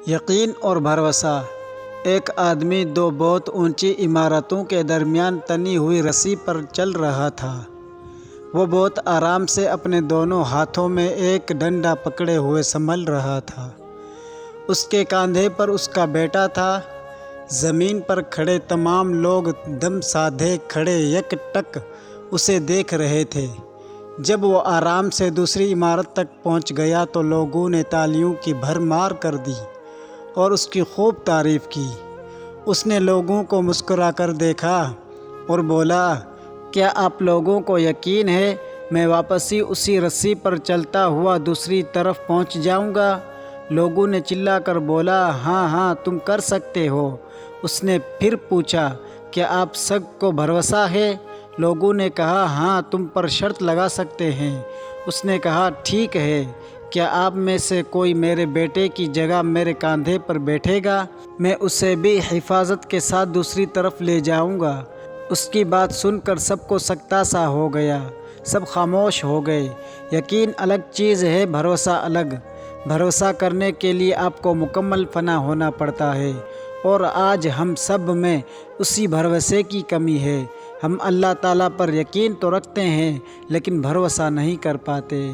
یقین اور بھروسہ۔ ایک آدمی دو بہت اونچی عمارتوں کے درمیان تنی ہوئی رسی پر چل رہا تھا۔ وہ بہت آرام سے اپنے دونوں ہاتھوں میں ایک ڈنڈا پکڑے ہوئے سنبھل رہا تھا۔ اس کے کاندھے پر اس کا بیٹا تھا۔ زمین پر کھڑے تمام لوگ دم سادھے کھڑے یک ٹک اسے دیکھ رہے تھے۔ جب وہ آرام سے دوسری عمارت تک پہنچ گیا تو لوگوں نے تالیوں کی بھرمار کر دی اور اس کی خوب تعریف کی۔ اس نے لوگوں کو مسکرا کر دیکھا اور بولا، کیا آپ لوگوں کو یقین ہے میں واپسی اسی رسی پر چلتا ہوا دوسری طرف پہنچ جاؤں گا؟ لوگوں نے چلا کر بولا، ہاں ہاں تم کر سکتے ہو۔ اس نے پھر پوچھا، کیا آپ سب کو بھروسہ ہے؟ لوگوں نے کہا، ہاں تم پر شرط لگا سکتے ہیں۔ اس نے کہا، ٹھیک ہے، کیا آپ میں سے کوئی میرے بیٹے کی جگہ میرے کاندھے پر بیٹھے گا؟ میں اسے بھی حفاظت کے ساتھ دوسری طرف لے جاؤں گا۔ اس کی بات سن کر سب کو سکتہ سا ہو گیا، سب خاموش ہو گئے۔ یقین الگ چیز ہے، بھروسہ الگ۔ بھروسہ کرنے کے لیے آپ کو مکمل فنا ہونا پڑتا ہے، اور آج ہم سب میں اسی بھروسے کی کمی ہے۔ ہم اللہ تعالیٰ پر یقین تو رکھتے ہیں لیکن بھروسہ نہیں کر پاتے۔